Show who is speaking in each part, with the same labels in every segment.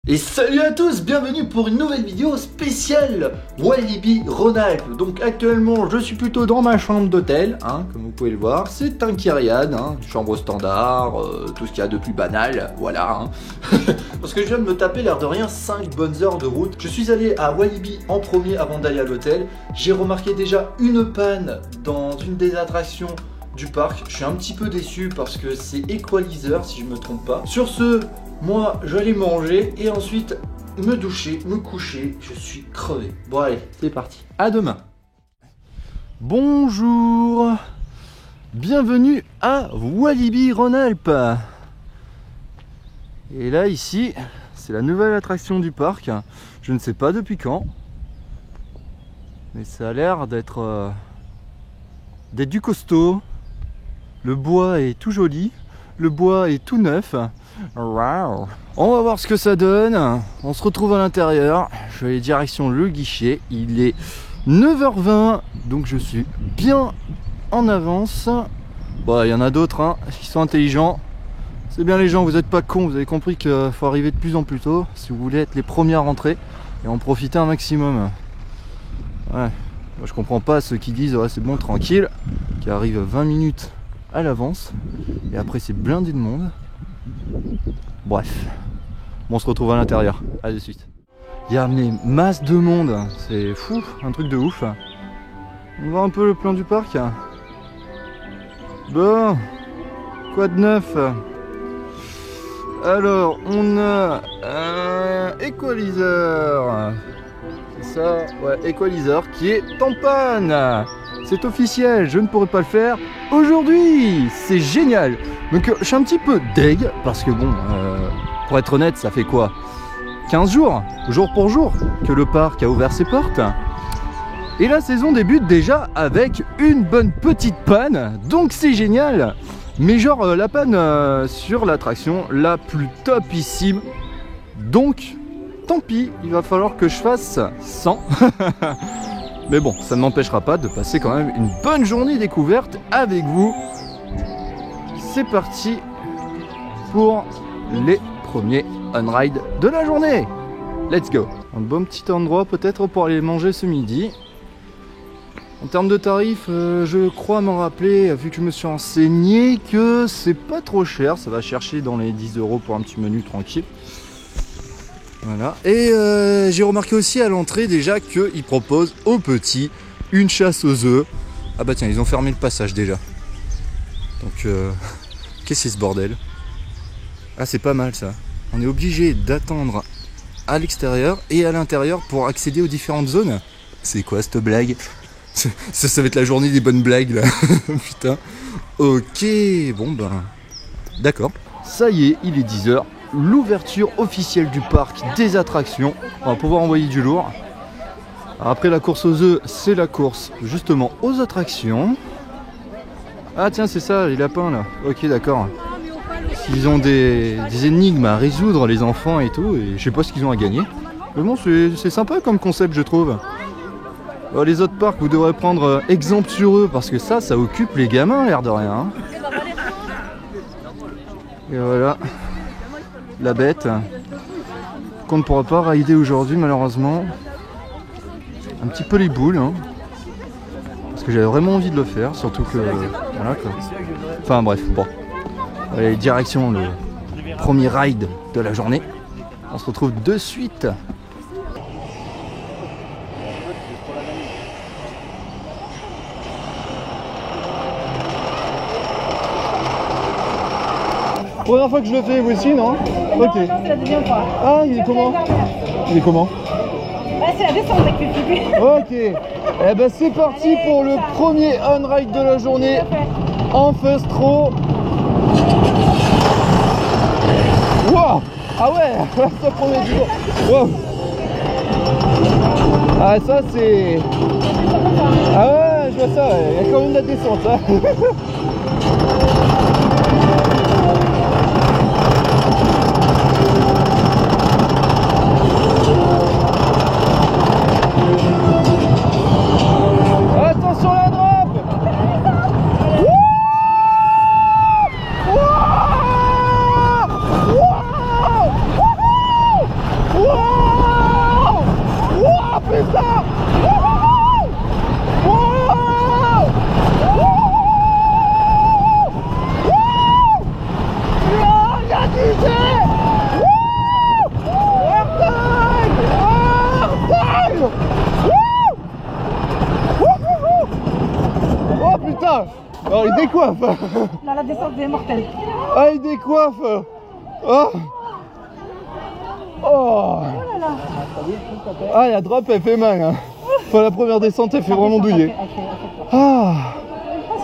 Speaker 1: Et salut à tous, bienvenue pour une nouvelle vidéo spéciale Walibi Rhône-Alpes. Donc actuellement je suis plutôt dans ma chambre d'hôtel, comme vous pouvez le voir. C'est un Kyrian, chambre standard, tout ce qu'il y a de plus banal, voilà. Parce que je viens de me taper l'air de rien 5 bonnes heures de route. Je suis allé à Walibi en premier avant d'aller à l'hôtel. J'ai remarqué déjà une panne dans une des attractions du parc. Je suis un petit peu déçu parce que c'est Equalizer si je me trompe pas. Sur ce, moi je vais aller manger et ensuite me doucher, me coucher. Je suis crevé. Bon allez, c'est parti. À demain. Bonjour. Bienvenue à Walibi Rhône-Alpes. Et là ici, c'est la nouvelle attraction du parc. Je ne sais pas depuis quand, mais ça a l'air d'être du costaud. Le bois est tout joli, le bois est tout neuf. Wow. On va voir ce que ça donne. On se retrouve à l'intérieur. Je vais aller direction le guichet. Il est 9h20, donc je suis bien en avance. Bon, il y en a d'autres qui sont intelligents. C'est bien les gens, vous n'êtes pas cons. Vous avez compris qu'il faut arriver de plus en plus tôt si vous voulez être les premiers à rentrer et en profiter un maximum. Ouais. Moi, je comprends pas ceux qui disent ouais, c'est bon, tranquille, qui arrivent 20 minutes à l'avance et après c'est blindé de monde. Bref, bon, on se retrouve à l'intérieur. À de suite. Il y a amené masse de monde, c'est fou, un truc de ouf. On voit un peu le plan du parc. Bon, quoi de neuf? Alors, on a un Equalizer. C'est ça, ouais, Equalizer qui est en panne. C'est officiel, je ne pourrais pas le faire aujourd'hui. C'est génial. Donc je suis un petit peu deg parce que bon, pour être honnête, ça fait quoi 15 jours, jour pour jour, que le parc a ouvert ses portes. Et la saison débute déjà avec une bonne petite panne. Donc c'est génial. Mais genre la panne sur l'attraction la plus topissime. Donc tant pis, il va falloir que je fasse 100. Mais bon, ça ne m'empêchera pas de passer quand même une bonne journée découverte avec vous. C'est parti pour les premiers on-ride de la journée. Let's go. Un bon petit endroit peut-être pour aller manger ce midi. En termes de tarifs, je crois m'en rappeler, vu que je me suis renseigné, que c'est pas trop cher. Ça va chercher dans les 10 € pour un petit menu tranquille. Voilà. Et j'ai remarqué aussi à l'entrée déjà qu'ils proposent aux petits une chasse aux œufs. Ah bah tiens, ils ont fermé le passage déjà. Donc qu'est-ce que c'est ce bordel? Ah, c'est pas mal ça. On est obligé d'attendre à l'extérieur et à l'intérieur pour accéder aux différentes zones. C'est quoi cette blague? Ça va être la journée des bonnes blagues là. Putain. Ok, bon ben d'accord. Ça y est, il est 10 h. L'ouverture officielle du parc des attractions. On va pouvoir envoyer du lourd. Alors après la course aux œufs, c'est la course justement aux attractions. Ah tiens, c'est ça, les lapins là. Ok, d'accord. Ils ont des énigmes à résoudre, les enfants et tout, et je sais pas ce qu'ils ont à gagner. Mais bon, c'est sympa comme concept, je trouve. Alors, les autres parcs, vous devrez prendre exemple sur eux, parce que ça occupe les gamins, l'air de rien. Et voilà. La bête qu'on ne pourra pas rider aujourd'hui malheureusement. Un petit peu les boules parce que j'avais vraiment envie de le faire, surtout que voilà quoi. Enfin bref, bon, allez, direction le premier ride de la journée. On se retrouve de suite. Première fois que je le fais, vous aussi, non? Ok.
Speaker 2: Non, c'est la deuxième fois.
Speaker 1: Ah, il est comment? Il est comment?
Speaker 2: Bah, c'est la descente avec le début.
Speaker 1: Ok. Eh ben c'est parti. Allez, pour le premier on-ride de la journée en first row. Wow. Ah ouais, ça promet du lourd. Wow. Ah ça c'est... Ah ouais, je vois ça, il y a quand même de la descente Attention la drop. Alors il décoiffe.
Speaker 2: Là, la descente est mortelle.
Speaker 1: Ah, il décoiffe. Oh. Oh.
Speaker 2: Oh là là.
Speaker 1: Ah, la drop elle fait mal. Hein. Enfin, la première descente elle fait vraiment douiller. Ah.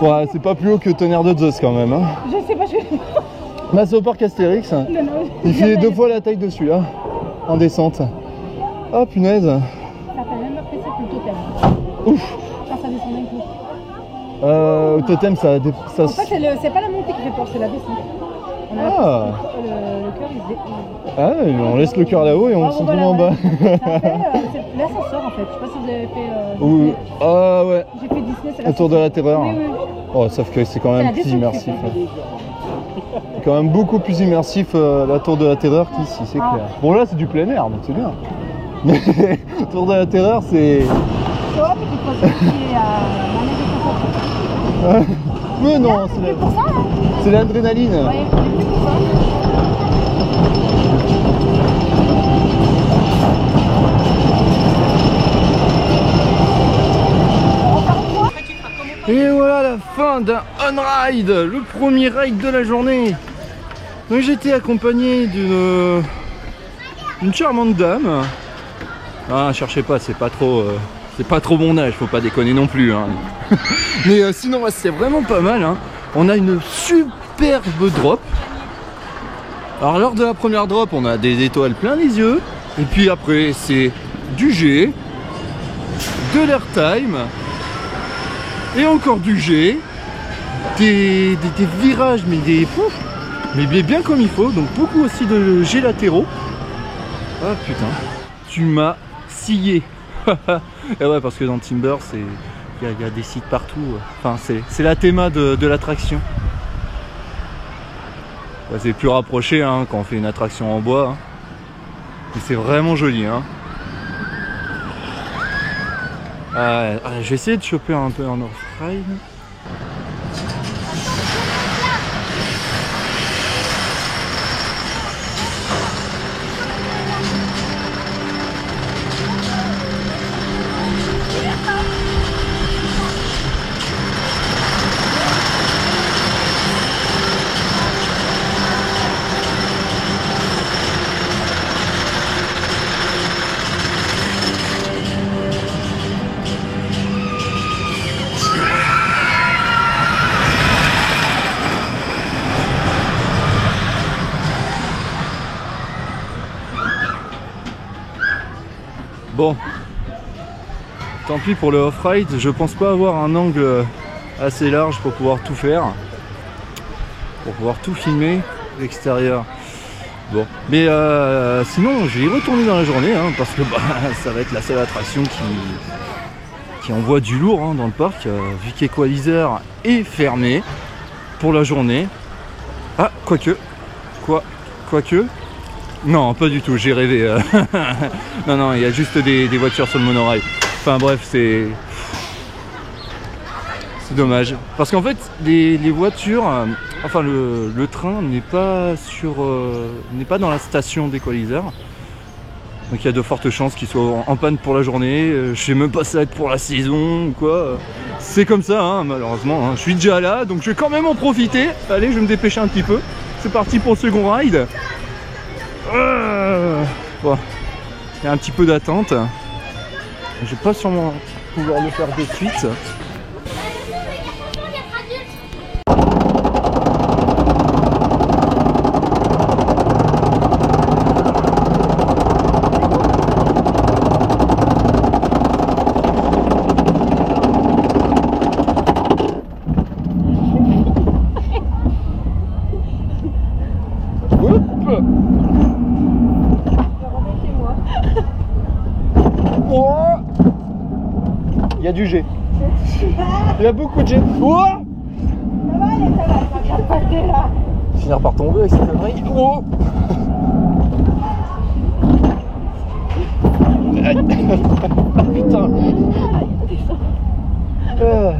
Speaker 1: Ouais, c'est pas plus haut que Tonnerre de Zeus quand même. Hein.
Speaker 2: Je sais pas,
Speaker 1: Bah, c'est au parc Astérix.
Speaker 2: Non,
Speaker 1: Il fait 2 fois la taille de celui-là en descente. Ah, punaise.
Speaker 2: Ça fait même apprécier que le totem.
Speaker 1: Ouf.
Speaker 2: Quand ça descend d'un coup.
Speaker 1: Au totem, ça.
Speaker 2: En fait, c'est pas la montée qui fait peur, c'est la descente. On a
Speaker 1: Ah.
Speaker 2: le cœur, il se dé...
Speaker 1: Ah, on laisse le cœur là-haut et on descend tout en bas.
Speaker 2: C'est l'ascenseur en fait. Je sais pas si vous avez fait.
Speaker 1: Oui. Ah ouais.
Speaker 2: J'ai fait Disney, c'est
Speaker 1: La tour de la terreur.
Speaker 2: Oui, oui.
Speaker 1: Oh, sauf que c'est quand même
Speaker 2: C'est la
Speaker 1: plus
Speaker 2: descente,
Speaker 1: immersif.
Speaker 2: c'est
Speaker 1: C'est quand même beaucoup plus immersif la tour de la terreur qu'ici, c'est
Speaker 2: Ah.
Speaker 1: clair. Bon là c'est du plein air, donc c'est bien. Mais tour de la terreur c'est...
Speaker 2: Ouais, mais tu peux aussi à la
Speaker 1: Mais non,
Speaker 2: c'est plus pour ça, hein.
Speaker 1: c'est l'adrénaline.
Speaker 2: Ouais, c'est plus pour ça.
Speaker 1: Et voilà la fin d'un on-ride, le premier ride de la journée. Donc j'étais accompagné d'une charmante dame. Ah, cherchez pas, c'est pas trop mon âge, faut pas déconner non plus. Hein. Mais sinon, ouais, c'est vraiment pas mal. Hein. On a une superbe drop. Alors lors de la première drop, on a des étoiles plein les yeux. Et puis après, c'est du G, de l'airtime. Et encore du G, des virages, mais mais bien comme il faut, donc beaucoup aussi de G latéraux. Ah putain, tu m'as scié. Et ouais, parce que dans Timber, il y a des sites partout. Enfin, c'est la théma de l'attraction. Ouais, c'est plus rapproché hein, quand on fait une attraction en bois. Hein. Mais c'est vraiment joli. Hein. Je vais essayer de choper un peu en off-ride. Bon, tant pis pour le off-ride, je pense pas avoir un angle assez large pour pouvoir tout faire, pour pouvoir tout filmer l'extérieur. Bon, mais sinon je vais y retourner dans la journée hein, parce que bah, ça va être la seule attraction qui envoie du lourd hein, dans le parc, vu qu'Equalizer est fermé pour la journée. Ah, quoique. Non, pas du tout, j'ai rêvé. Non, il y a juste des voitures sur le monorail. Enfin bref, c'est dommage. Parce qu'en fait, les voitures, enfin le train n'est pas dans la station d'Equalizer. Donc il y a de fortes chances qu'il soit en panne pour la journée. Je sais même pas si ça va être pour la saison ou quoi. C'est comme ça, hein, malheureusement. Hein. Je suis déjà là, donc je vais quand même en profiter. Allez, je vais me dépêcher un petit peu. C'est parti pour le second ride. Bon, il y a un petit peu d'attente. Je vais pas sûrement pouvoir le faire de suite. Il y a du G. Il y a beaucoup de G. Oh,
Speaker 2: Ça va, ça va passer là.
Speaker 1: finir par tomber avec cette connerie. Oh. Ah putain. Oh.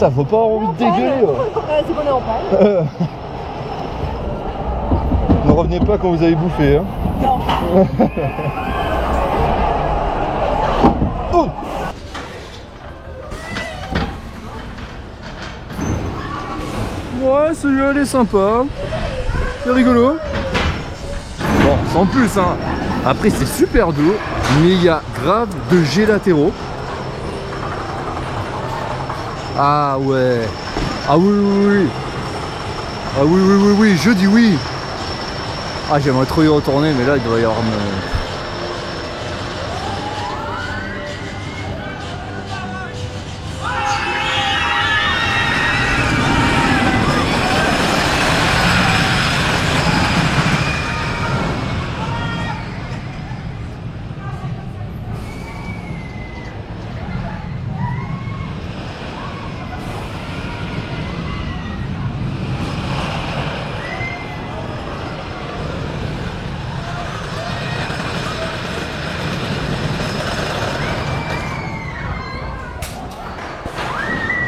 Speaker 1: Putain, faut pas avoir envie de dégueuler.
Speaker 2: C'est qu'on est en panne.
Speaker 1: Ne revenez pas quand vous avez bouffé. Hein.
Speaker 2: Non.
Speaker 1: Oh. Ouais, celui-là il est sympa. C'est rigolo. Bon, sans plus, hein. Après, c'est super doux, mais il y a grave de jets latéraux. Ah ouais. Ah oui, oui, oui. Ah oui, oui, oui, oui, je dis oui. Ah, j'aimerais trop y retourner, mais là, il doit y avoir...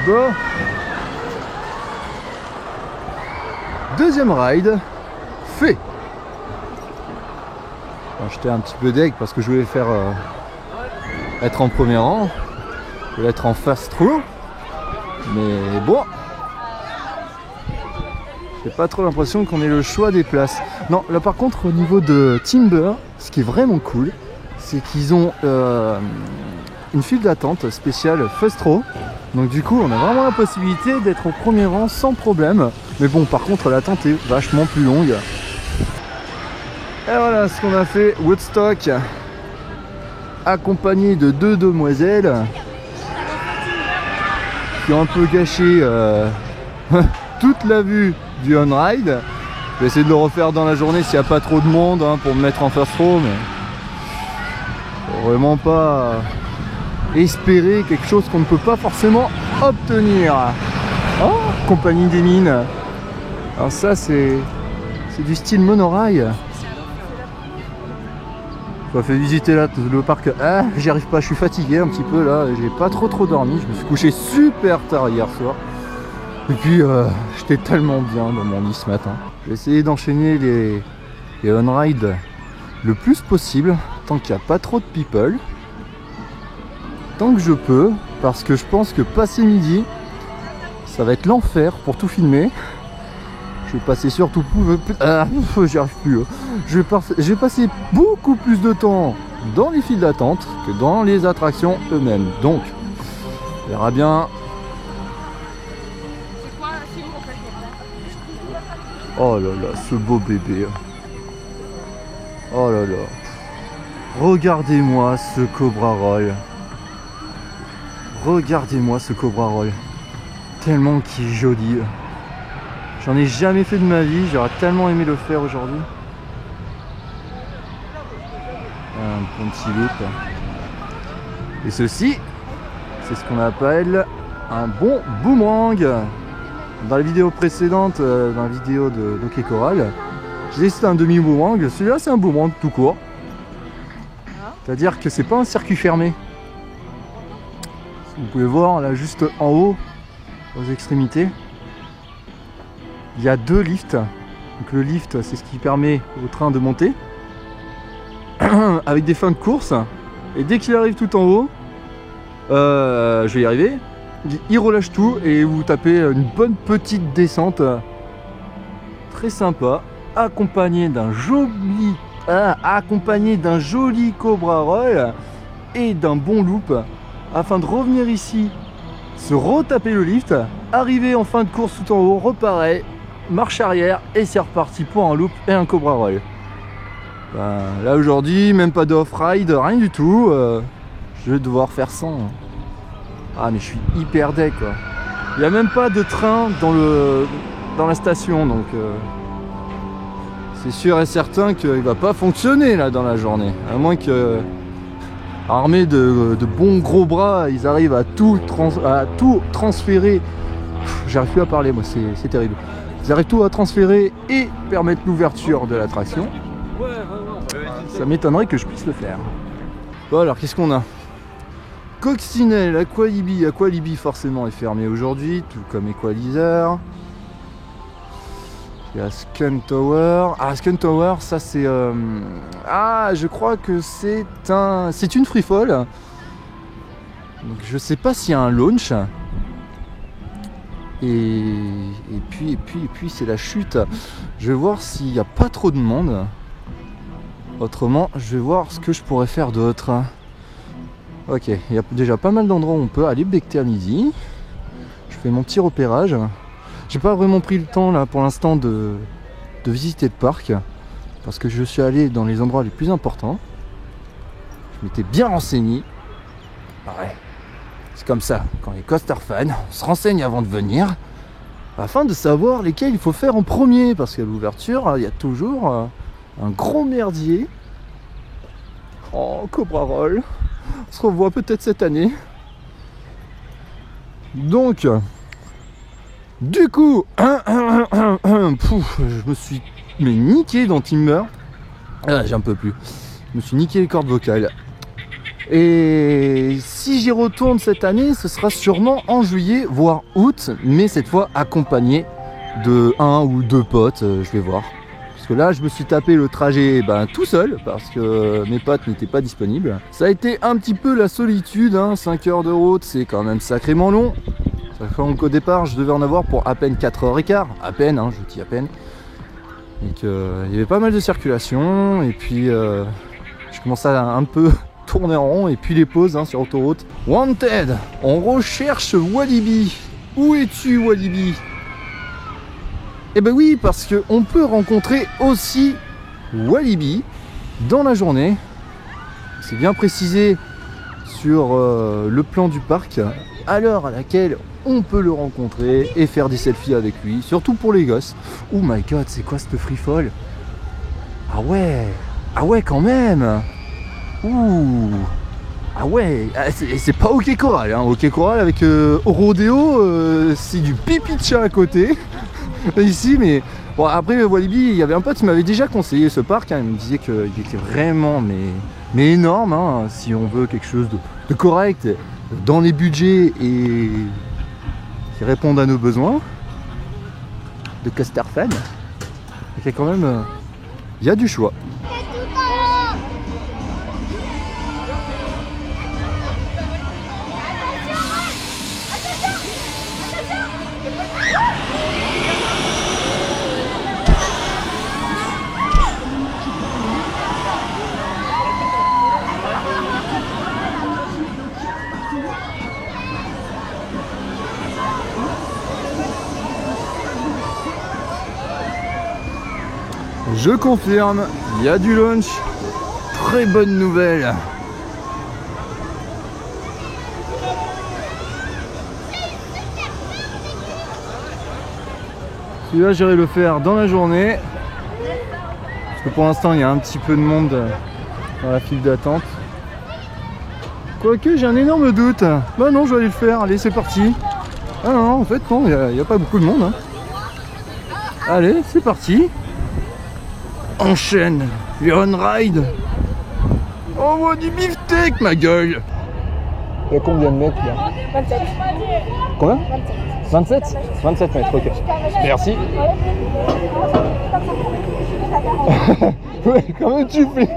Speaker 1: Bon. Deuxième ride fait. J'étais un petit peu deg parce que je voulais faire être en premier rang, je voulais être en fast through, mais bon, j'ai pas trop l'impression qu'on ait le choix des places. Non, là par contre au niveau de Timber, ce qui est vraiment cool, c'est qu'ils ont une file d'attente spéciale fast throw. Donc du coup on a vraiment la possibilité d'être au premier rang sans problème. Mais bon, par contre l'attente est vachement plus longue. Et voilà ce qu'on a fait, Woodstock, accompagné de deux demoiselles qui ont un peu gâché toute la vue du on-ride. Je vais essayer de le refaire dans la journée s'il n'y a pas trop de monde hein, pour me mettre en fast row, mais faut vraiment pas espérer quelque chose qu'on ne peut pas forcément obtenir. Oh, compagnie des mines. Alors ça c'est du style monorail. Je m'a fait visiter là le parc. Ah, j'y arrive pas, je suis fatigué un petit peu là, j'ai pas trop dormi, je me suis couché super tard hier soir. Et puis j'étais tellement bien dans mon lit ce matin. Je vais essayer d'enchaîner les on-ride le plus possible, tant qu'il n'y a pas trop de people. Tant que je peux, parce que je pense que passer midi, ça va être l'enfer pour tout filmer. Je vais passer surtout j'y arrive plus. Je vais passer beaucoup plus de temps dans les files d'attente que dans les attractions eux-mêmes. Donc, on verra bien. Oh là là, ce beau bébé. Oh là là. Regardez-moi ce Cobra Roll. Regardez-moi ce Cobra Roll. Tellement qu'il est joli. J'en ai jamais fait de ma vie, j'aurais tellement aimé le faire aujourd'hui. Un bon petit loop. Et ceci, c'est ce qu'on appelle un bon boomerang. Dans la vidéo précédente, dans la vidéo de Donkey Coral, j'ai dit que c'était un demi-boomerang. Celui-là, c'est un boomerang tout court. C'est-à-dire que c'est pas un circuit fermé. Vous pouvez voir là juste en haut, aux extrémités, il y a deux lifts. Donc le lift, c'est ce qui permet au train de monter avec des fins de course. Et dès qu'il arrive tout en haut, je vais y arriver, il relâche tout et vous tapez une bonne petite descente très sympa, accompagné d'un joli Cobra Roll et d'un bon loop, afin de revenir ici, se retaper le lift, arriver en fin de course tout en haut, repareil, marche arrière et c'est reparti pour un loop et un Cobra Roll. Là aujourd'hui, même pas de off-ride, rien du tout. Je vais devoir faire 100. Ah mais je suis hyper deck quoi. Il n'y a même pas de train dans la station, donc c'est sûr et certain qu'il va pas fonctionner là dans la journée. À moins que, armés de bons gros bras, ils arrivent à tout transférer. J'arrive plus à parler moi, c'est terrible. Ils arrivent tout à transférer et permettre l'ouverture de l'attraction. Ça m'étonnerait que je puisse le faire. Bon alors qu'est-ce qu'on a? Coccinelle, Aqualibi. Aqualibi forcément est fermé aujourd'hui, tout comme Equalizer. Il y a Skun Tower. Ah, Skun Tower, ça c'est... Ah, je crois que c'est une free fall. Donc je sais pas s'il y a un launch. Et puis c'est la chute. Je vais voir s'il n'y a pas trop de monde. Autrement, je vais voir ce que je pourrais faire d'autre. Ok, il y a déjà pas mal d'endroits où on peut aller. Bekternizi. Je fais mon petit repérage. J'ai pas vraiment pris le temps là pour l'instant de visiter le parc. Parce que je suis allé dans les endroits les plus importants. Je m'étais bien renseigné. Ouais. C'est comme ça, quand les coaster fans, on se renseigne avant de venir. Afin de savoir lesquels il faut faire en premier. Parce qu'à l'ouverture, il y a toujours un gros merdier. Oh, Cobra Roll. On se revoit peut-être cette année. Donc, du coup, je me suis niqué dans Timber. Ah, j'en peux plus. Je me suis niqué les cordes vocales. Et si j'y retourne cette année, ce sera sûrement en juillet, voire août, mais cette fois accompagné de 1 ou 2 potes, je vais voir. Parce que là, je me suis tapé le trajet tout seul, parce que mes potes n'étaient pas disponibles. Ça a été un petit peu la solitude, 5 heures de route, c'est quand même sacrément long. Sachant qu'au départ, je devais en avoir pour à peine 4h15, à peine, je dis à peine. Et qu'il y avait pas mal de circulation, et puis je commençais à un peu tourner en rond, et puis les pauses sur autoroute. Wanted, on recherche Walibi. Où es-tu, Walibi? Eh ben oui, parce qu'on peut rencontrer aussi Walibi dans la journée. C'est bien précisé sur le plan du parc, à l'heure à laquelle on peut le rencontrer et faire des selfies avec lui, surtout pour les gosses. Oh my god, c'est quoi cette free fall? Ah ouais quand même. Ouh. Ah ouais, c'est pas OK Coral, OK Coral avec Rodeo, c'est du pipi de chat à côté. Ici, mais bon, après Walibi, il y avait un pote qui m'avait déjà conseillé ce parc, il me disait qu'il était vraiment mais énorme, si on veut quelque chose de correct, dans les budgets et qui répondent à nos besoins de coaster fan. Il y a quand même il y a du choix. Je confirme, il y a du launch. Très bonne nouvelle. Celui-là, j'irai le faire dans la journée. Parce que pour l'instant, il y a un petit peu de monde dans la file d'attente. Quoique, j'ai un énorme doute. Bah non, je vais aller le faire. Allez, c'est parti. Ah non, en fait, non, il n'y a pas beaucoup de monde. Allez, c'est parti. Enchaîne les on-ride. Envoie du beefsteak, ma gueule. Il y a combien de mètres là?
Speaker 2: 27.
Speaker 1: Combien? 27. 27 mètres, ok. Merci. Ouais, comment tu fais?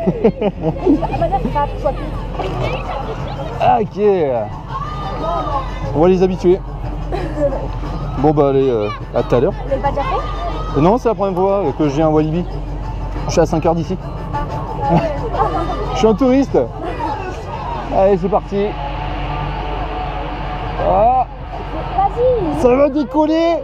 Speaker 1: Ok. On va les habituer. Bon bah allez, à tout à l'heure.
Speaker 2: Vous l'avez pas déjà fait?
Speaker 1: Non, c'est la première fois que je viens à Walibi. Je suis à 5 heures d'ici. Je suis un touriste. Allez, c'est parti. Ah,
Speaker 2: Vas-y.
Speaker 1: ça va décoller.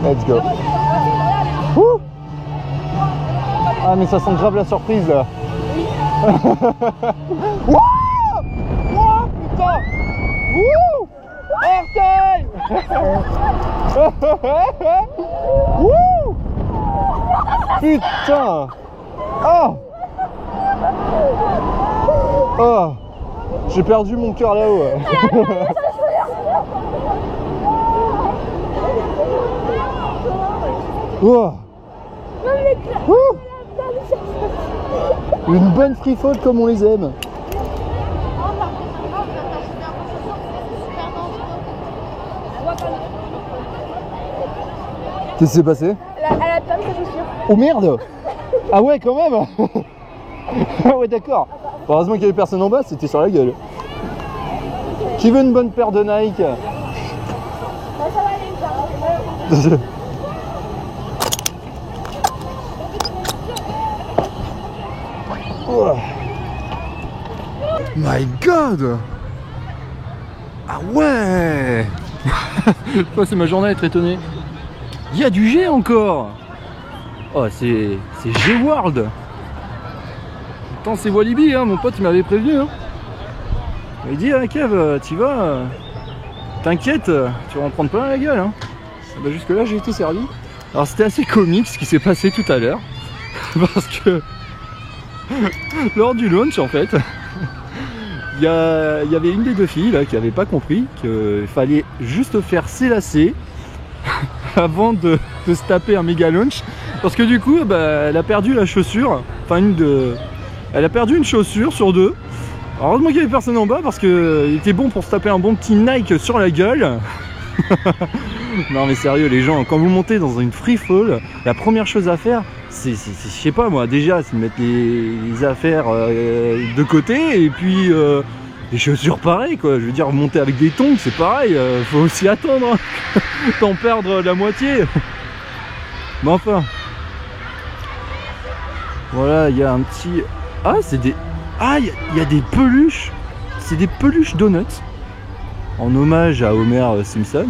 Speaker 1: Let's go. Ouh. Ah, mais ça sent grave la surprise là. Wouh! Wouh, putain! Wouh! Orteil! Wouh! Putain! Oh! Oh! J'ai perdu mon cœur là-haut. Wow. Ouh. Une bonne free fall comme on les aime. Qu'est-ce qui s'est passé?
Speaker 2: Elle a perdu sa chaussure.
Speaker 1: Oh merde! Ah ouais, quand même. Ah ouais, d'accord. Heureusement qu'il y avait personne en bas, c'était sur la gueule. Qui veut une bonne paire de Nike? Oh. My God! Ah ouais! C'est ma journée à être étonné. Il y a du G encore! Oh, c'est G-World! Pourtant, c'est Walibi, hein, mon pote il m'avait prévenu. Hein. Il m'a dit, ah, Kev, t'y vas, t'inquiète, tu vas en prendre plein la gueule. Hein. Bah, jusque là, j'ai été servi. Alors, c'était assez comique ce qui s'est passé tout à l'heure. Parce que lors du launch, en fait, il y avait une des deux filles là, qui n'avait pas compris qu'il fallait juste faire ses lacets avant de se taper un méga launch. Parce que du coup, bah, elle a perdu la chaussure. Enfin, elle a perdu une chaussure sur deux. Alors, heureusement qu'il n'y avait personne en bas parce qu'il était bon pour se taper un bon petit Nike sur la gueule. Non mais sérieux les gens, quand vous montez dans une free fall, la première chose à faire, c'est je sais pas moi, déjà c'est de mettre les affaires de côté et puis les chaussures pareil quoi. Je veux dire, monter avec des tongs c'est pareil, faut aussi attendre, hein. T'en perdre la moitié. Mais enfin, voilà, il y a un petit... Ah c'est des... Ah il y a des peluches. C'est des peluches donuts en hommage à Homer Simpson.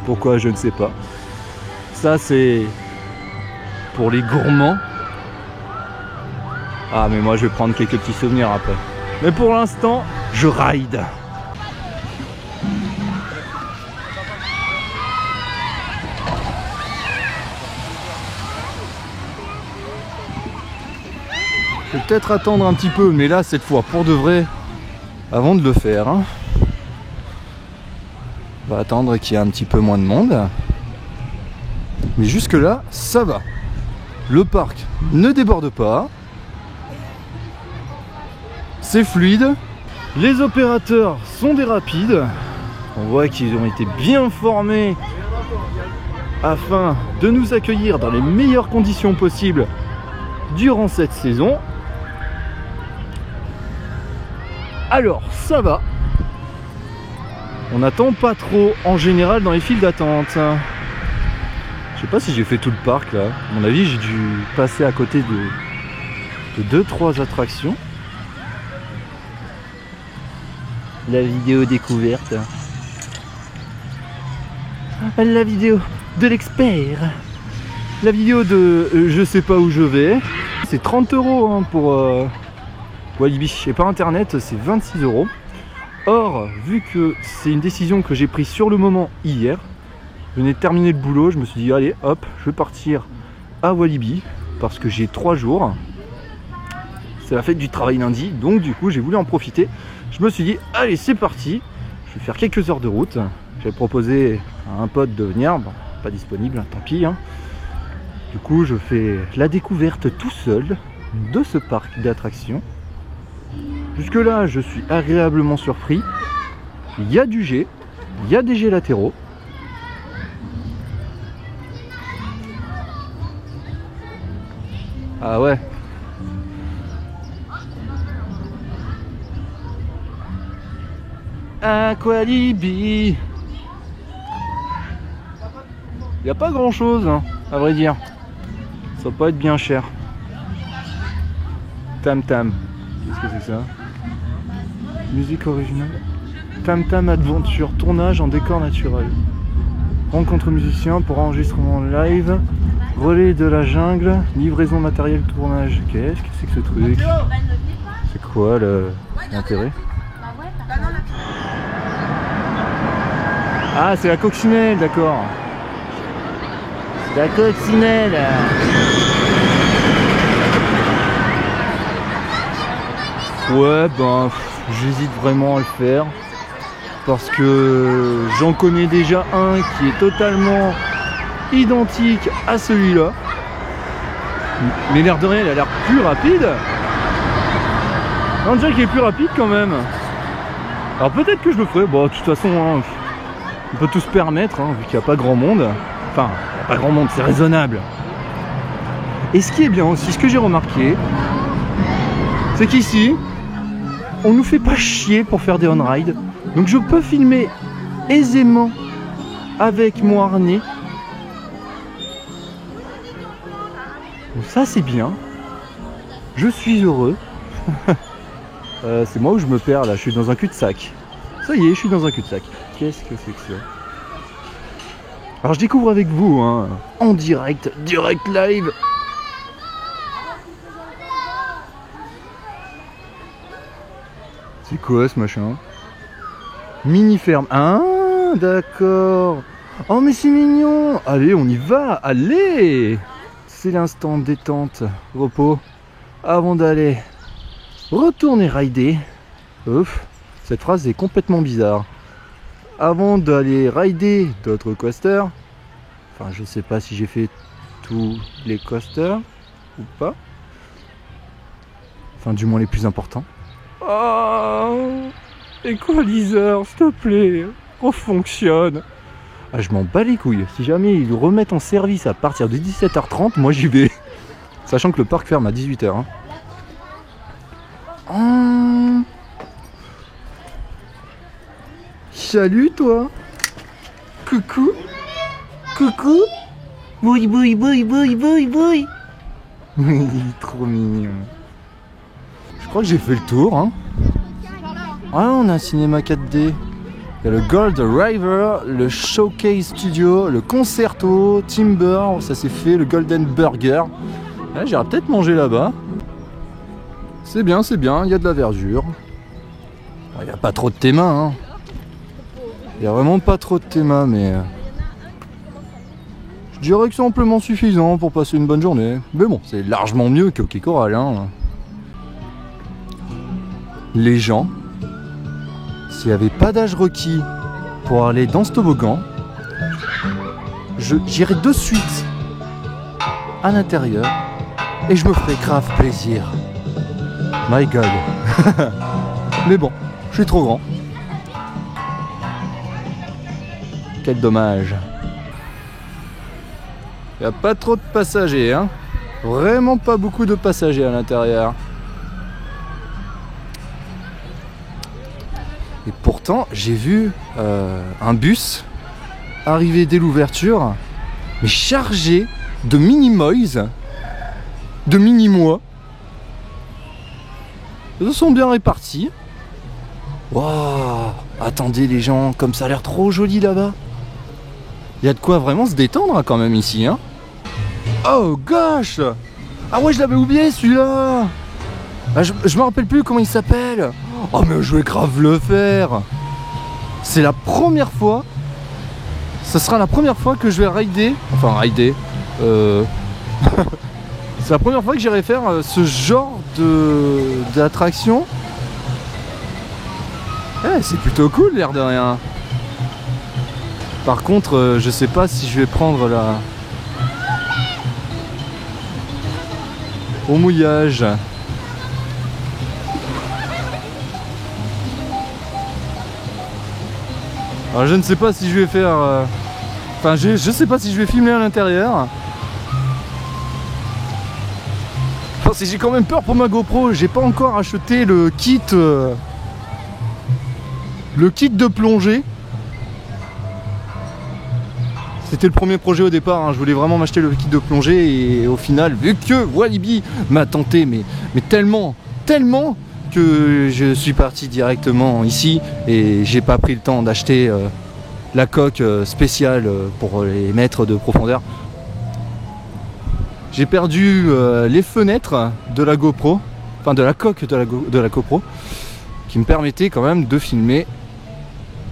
Speaker 1: Pourquoi je ne sais pas. Ça c'est pour les gourmands. Ah mais moi je vais prendre quelques petits souvenirs après. Mais pour l'instant je ride. Je vais peut-être attendre un petit peu, mais là cette fois pour de vrai, avant de le faire, hein, on va attendre qu'il y ait un petit peu moins de monde. Mais jusque là, ça va. Le parc ne déborde pas. C'est fluide. Les opérateurs sont des rapides. On voit qu'ils ont été bien formés afin de nous accueillir dans les meilleures conditions possibles durant cette saison. Alors, ça va. On n'attend pas trop en général dans les files d'attente. Je sais pas si j'ai fait tout le parc là. À mon avis, j'ai dû passer à côté de 2-3 attractions. La vidéo découverte. La vidéo de l'expert. La vidéo de je sais pas où je vais. C'est 30 € hein, pour Walibi. Et par internet, c'est 26 €. Or, vu que c'est une décision que j'ai prise sur le moment hier, je venais de terminer le boulot, je me suis dit allez hop, je vais partir à Walibi parce que j'ai 3 jours. C'est la fête du travail lundi, donc du coup j'ai voulu en profiter. Je me suis dit allez c'est parti, je vais faire quelques heures de route. J'ai proposé à un pote de venir, bon, pas disponible, tant pis. Hein. Du coup je fais la découverte tout seul de ce parc d'attractions. Jusque là je suis agréablement surpris. Il y a du jet, il y a des jets latéraux. Ah ouais. Aqualibi. Il n'y a pas grand chose hein, à vrai dire. Ça va pas être bien cher. Tam Tam. Qu'est-ce que c'est que ça? Musique originale. Tam Tam Adventure. Tournage en décor naturel. Rencontre musicien pour enregistrement live. Relais de la jungle. Livraison matériel tournage. Qu'est-ce que c'est que ce truc? C'est quoi l'intérêt? Ah c'est la coccinelle, d'accord. C'est la coccinelle. Ouais ben j'hésite vraiment à le faire. Parce que j'en connais déjà un qui est totalement identique à celui-là. Mais l'air de rien, il a l'air plus rapide. On dirait qu'il est plus rapide quand même. Alors peut-être que je le ferai. Bon, de toute façon, hein, on peut tout se permettre, hein, vu qu'il n'y a pas grand monde. Enfin, il n'y a pas grand monde, c'est raisonnable. Et ce qui est bien aussi, ce que j'ai remarqué, c'est qu'ici, on nous fait pas chier pour faire des on-ride. Donc je peux filmer aisément avec mon harnais. Donc ça c'est bien. Je suis heureux. C'est moi où je me perds là, je suis dans un cul-de-sac. Ça y est, je suis dans un cul-de-sac. Qu'est-ce que c'est que ça? Alors je découvre avec vous, hein, en direct live. C'est quoi ce machin? Mini ferme. Ah, d'accord. Oh, mais c'est mignon. Allez, on y va. Allez. C'est l'instant détente, repos, avant d'aller retourner rider. Ouf, cette phrase est complètement bizarre. Avant d'aller rider d'autres coasters. Enfin, je sais pas si j'ai fait tous les coasters ou pas. Enfin, du moins les plus importants. Oh, équaliseur, s'il te plaît, refonctionne. Ah, je m'en bats les couilles. Si jamais ils le remettent en service à partir de 17h30, moi j'y vais. Sachant que le parc ferme à 18h. Hein. Salut toi. Coucou. Coucou. Boui boui boui boui boui boui. Il est trop mignon. Je crois que j'ai fait le tour, hein. Ah, on a un cinéma 4D. Il y a le Gold River, le Showcase Studio, le Concerto, Timber, ça c'est fait, le Golden Burger. Là, j'irai peut-être manger là-bas. C'est bien, il y a de la verdure. Il n'y a pas trop de thémas, hein. Il n'y a vraiment pas trop de thémas, mais... je dirais que c'est amplement suffisant pour passer une bonne journée. Mais bon, c'est largement mieux que Quai Coral, hein. Les gens... s'il n'y avait pas d'âge requis pour aller dans ce toboggan, j'irai de suite à l'intérieur et je me ferai grave plaisir. My God. Mais bon, je suis trop grand. Quel dommage. Il n'y a pas trop de passagers, hein. Vraiment pas beaucoup de passagers à l'intérieur. Et pourtant, j'ai vu un bus arriver dès l'ouverture, mais chargé de mini-moys, de mini-moi. Ils sont bien répartis. Waouh! Attendez les gens, comme ça a l'air trop joli là-bas. Il y a de quoi vraiment se détendre quand même ici, hein. Oh gosh! Ah ouais, je l'avais oublié celui-là. Ah, je me rappelle plus comment il s'appelle. Oh mais je vais grave le faire. C'est la première fois. Ce sera la première fois que je vais rider. Enfin rider. C'est la première fois que j'irai faire ce genre d'attraction. Eh, c'est plutôt cool l'air de rien. Par contre, je sais pas si je vais prendre la... au mouillage. Alors je ne sais pas si je vais faire... Enfin je sais pas si je vais filmer à l'intérieur. Enfin j'ai quand même peur pour ma GoPro. J'ai pas encore acheté le kit de plongée. C'était le premier projet au départ, hein. Je voulais vraiment m'acheter le kit de plongée. Et au final, vu que Walibi m'a tenté mais tellement que je suis parti directement ici et j'ai pas pris le temps d'acheter la coque spéciale pour les mètres de profondeur. J'ai perdu les fenêtres de la GoPro, enfin de la coque de la GoPro, qui me permettait quand même de filmer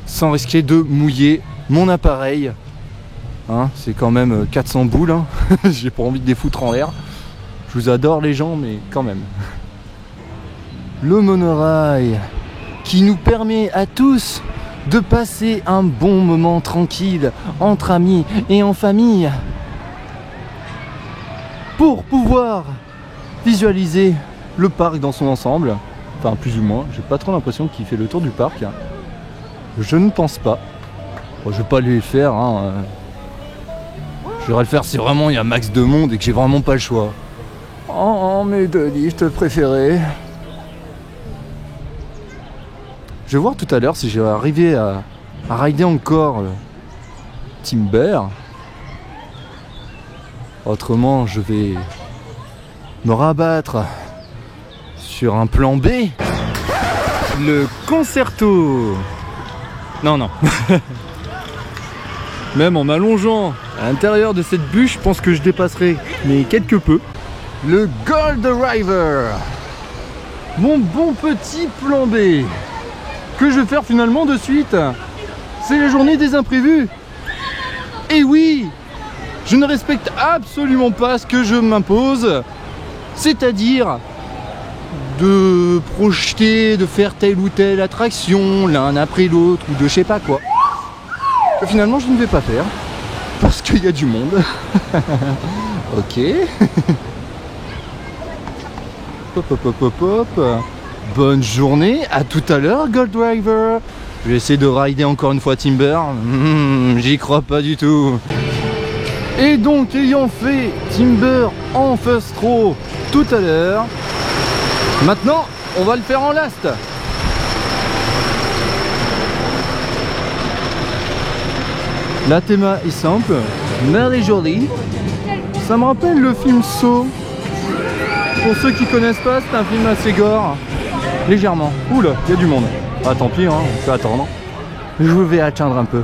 Speaker 1: sans risquer de mouiller mon appareil. Hein, c'est quand même 400 boules, hein. J'ai pas envie de les foutre en l'air. Je vous adore les gens, mais quand même. Le monorail qui nous permet à tous de passer un bon moment tranquille entre amis et en famille pour pouvoir visualiser le parc dans son ensemble. Enfin, plus ou moins, j'ai pas trop l'impression qu'il fait le tour du parc. Je ne pense pas. Bon, je vais pas aller le faire, hein. Je vais le faire si vraiment il y a max de monde et que j'ai vraiment pas le choix. Oh, mes deux lifts préférés. Je vais voir tout à l'heure si je vais arriver à rider encore Timber. Autrement, je vais me rabattre sur un plan B. Le concerto. Non. Même en m'allongeant à l'intérieur de cette bûche, je pense que je dépasserai, mais quelque peu. Le Gold River. Mon bon petit plan B. Que je vais faire finalement de suite. C'est la journée des imprévus. Et oui, je ne respecte absolument pas ce que je m'impose. C'est-à-dire de projeter, de faire telle ou telle attraction l'un après l'autre ou de je sais pas quoi. Que finalement je ne vais pas faire. Parce qu'il y a du monde. Ok. Hop. Bonne journée, à tout à l'heure Gold Driver. Je vais essayer de rider encore une fois Timber. J'y crois pas du tout. Et donc ayant fait Timber en first row tout à l'heure, maintenant on va le faire en last. La théma est simple, mais elle est jolie. Ça me rappelle le film Saw. Pour ceux qui connaissent pas, c'est un film assez gore. Légèrement. Oula, il y a du monde. Ah tant pis, hein, on peut attendre. Je vais atteindre un peu.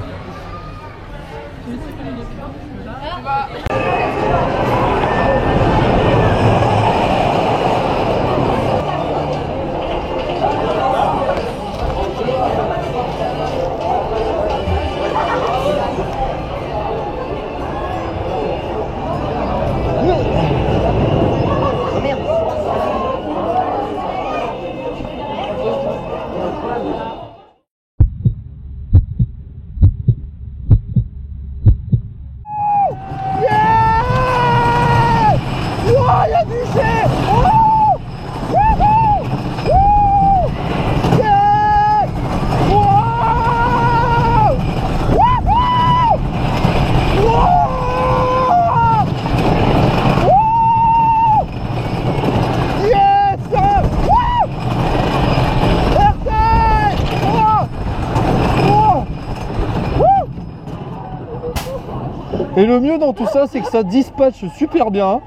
Speaker 1: Et le mieux dans tout ça, c'est que ça dispatche super bien.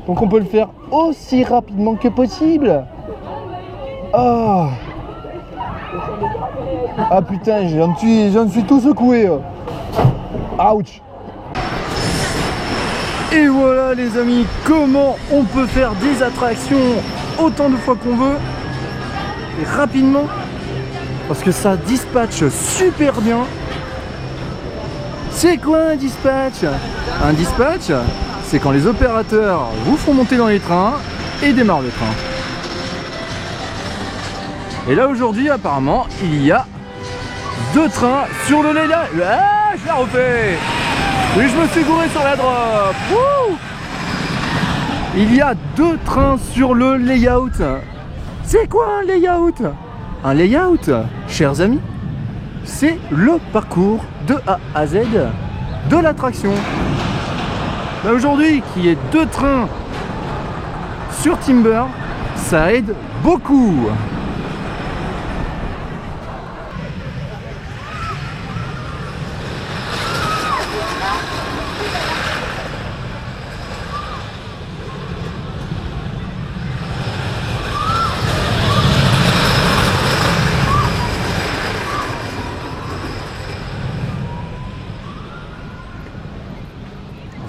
Speaker 1: Donc on peut le faire aussi rapidement que possible. Ah putain, j'en suis tout secoué. Ouch. Et voilà les amis, comment on peut faire des attractions autant de fois qu'on veut et rapidement. Parce que ça dispatche super bien. C'est quoi un dispatch? Un dispatch, c'est quand les opérateurs vous font monter dans les trains et démarrent le train. Et là aujourd'hui apparemment il y a 2 trains sur le layout. Ah, je la refais. Oui, je me suis gouré sur la drop. Wouh. Il y a 2 trains sur le layout. C'est quoi un layout? Un layout, chers amis, c'est le parcours de A à Z de l'attraction. Bah aujourd'hui, qu'il y ait 2 trains sur Timber, ça aide beaucoup.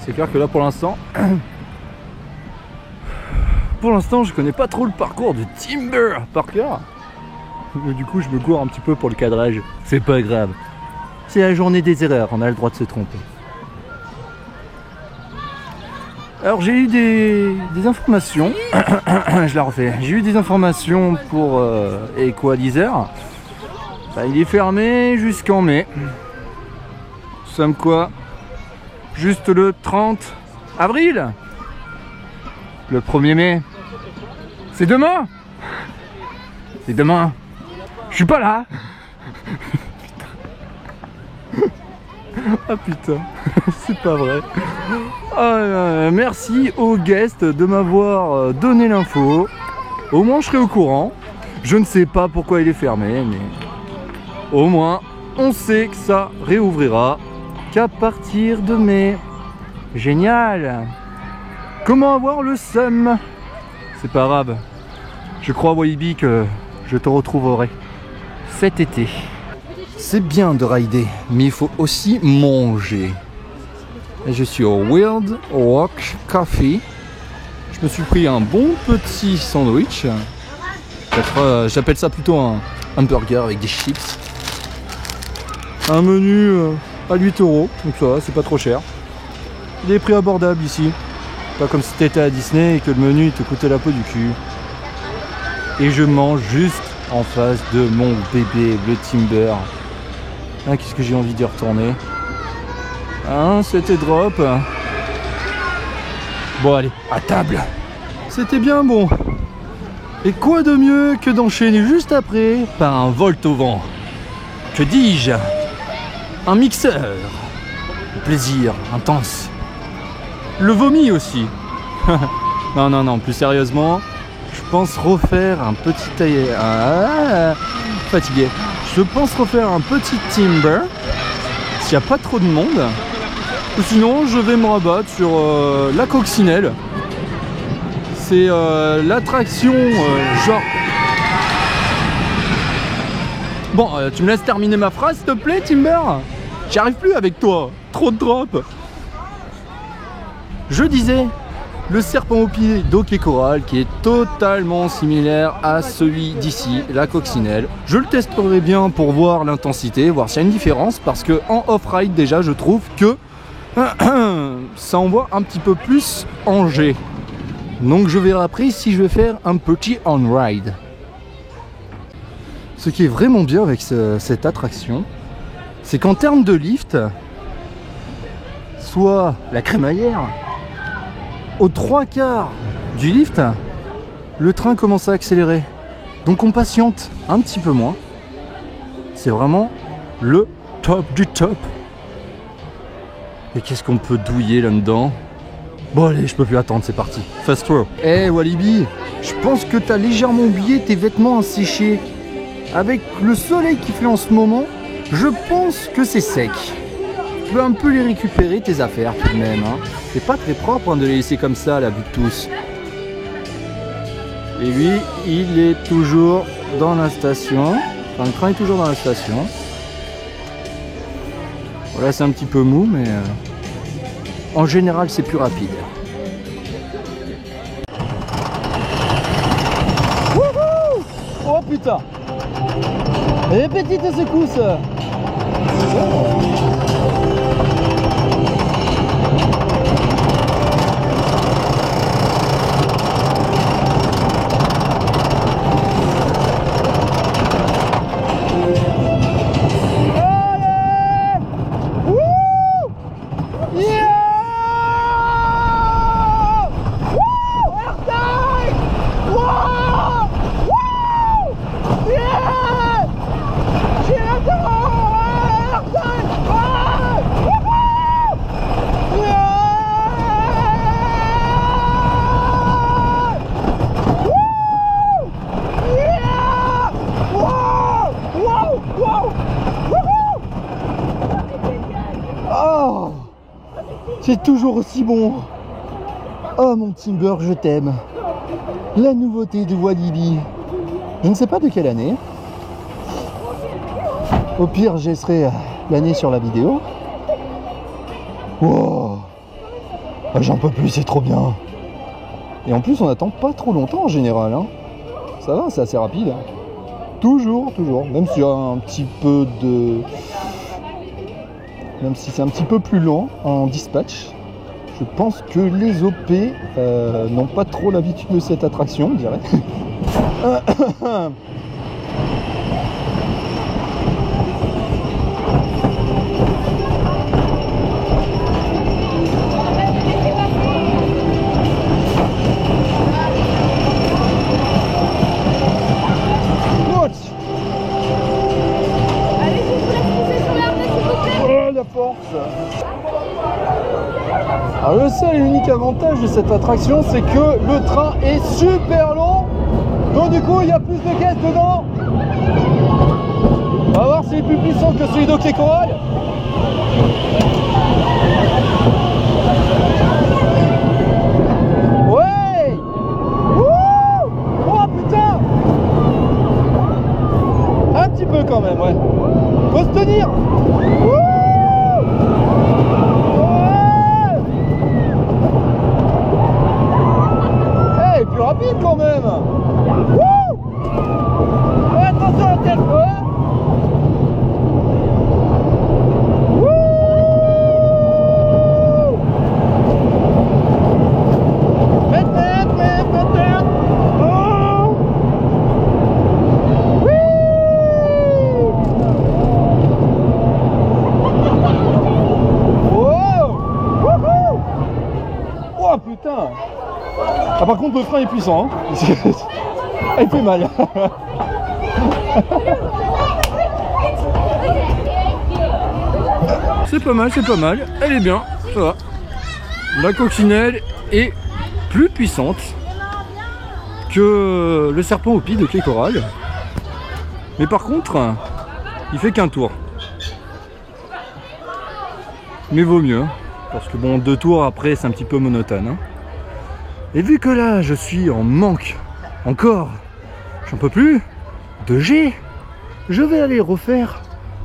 Speaker 1: C'est clair que là pour l'instant je connais pas trop le parcours de Timber par cœur. Du coup je me gourre un petit peu pour le cadrage. C'est pas grave. C'est la journée des erreurs, on a le droit de se tromper. Alors j'ai eu des informations. Je la refais. J'ai eu des informations pour Equalizer. Bah, il est fermé jusqu'en mai. Nous sommes quoi? Juste le 30 avril. Le 1er mai. C'est demain. C'est demain. Je suis pas là. Ah putain, c'est pas vrai. Merci aux guests de m'avoir donné l'info. Au moins je serai au courant. Je ne sais pas pourquoi il est fermé, mais au moins on sait que ça réouvrira qu'à partir de mai. Génial. Comment avoir le seum? C'est pas grave. Je crois, Walibi, que je te retrouverai cet été. C'est bien de rider, mais il faut aussi manger. Et je suis au Wild Rock Coffee. Je me suis pris un bon petit sandwich. J'appelle ça plutôt un burger avec des chips. Un menu à 8 €, donc ça va, c'est pas trop cher. Des prix abordables ici. Pas comme si t'étais à Disney et que le menu te coûtait la peau du cul. Et je mange juste en face de mon bébé, le Timber. Ah, qu'est-ce que j'ai envie d'y retourner. Hein, c'était drop. Bon allez, à table. C'était bien bon. Et quoi de mieux que d'enchaîner juste après par un volt au vent? Que dis-je? Un mixeur. Le plaisir intense. Le vomi aussi. Non, plus sérieusement, je pense refaire un petit fatigué. Je pense refaire un petit Timber s'il n'y a pas trop de monde. Ou sinon, je vais me rabattre sur la coccinelle. C'est l'attraction genre... Bon, tu me laisses terminer ma phrase, s'il te plaît, Timber? J'y arrive plus avec toi. Trop de drop. Je disais, le serpent au pied d'Ok et Coral qui est totalement similaire à celui d'ici, la coccinelle. Je le testerai bien pour voir l'intensité, voir s'il y a une différence, parce que en off-ride déjà je trouve que ça envoie un petit peu plus en G. Donc je verrai après si je vais faire un petit on-ride. Ce qui est vraiment bien avec cette attraction, c'est qu'en termes de lift, soit la crémaillère, aux 3/4 du lift, le train commence à accélérer. Donc on patiente un petit peu moins. C'est vraiment le top du top. Et qu'est-ce qu'on peut douiller là-dedans? Bon allez, je peux plus attendre, c'est parti. Fast throw. Eh Walibi, je pense que t'as légèrement oublié tes vêtements à sécher. Avec le soleil qui fait en ce moment, je pense que c'est sec. Tu peux un peu les récupérer tes affaires tout de même. Hein. C'est pas très propre de les laisser comme ça à la vue de tous. Et lui, il est toujours dans la station. Enfin, le train est toujours dans la station. Voilà, c'est un petit peu mou, mais en général, c'est plus rapide. Wouhou! Oh putain! Et petite secousse! C'est toujours aussi bon. Oh mon Timber, je t'aime. La nouveauté de Walibi. Je ne sais pas de quelle année. Au pire, j'essaierai l'année sur la vidéo. Wow. Ah, j'en peux plus, c'est trop bien. Et en plus, on n'attend pas trop longtemps en général. Hein. Ça va, c'est assez rapide. Toujours. Même s'il y a un petit peu de... Même si c'est un petit peu plus lent en dispatch, je pense que les OP n'ont pas trop l'habitude de cette attraction, on dirait. l'unique avantage de cette attraction, c'est que le train est super long. Donc du coup, il y a plus de caisses dedans. On va voir s'il est plus puissant que celui d'Hockey Coral. Ouais. Wouh. Oh putain. Un petit peu quand même, ouais. Faut se tenir. Wouh. Ouais. Hey, plus rapide quand même. Wouh. Ouais, attention à la tête, ouais. Ah, par contre le frein est puissant, hein. Il fait mal. C'est pas mal, c'est pas mal. Elle est bien, ça va. La coccinelle est plus puissante que le serpent au pied de Hockey Coral. Mais par contre, il fait qu'un tour. Mais vaut mieux, parce que bon, 2 tours après c'est un petit peu monotone, hein. Et vu que là je suis en manque, encore, j'en peux plus, de G, je vais aller refaire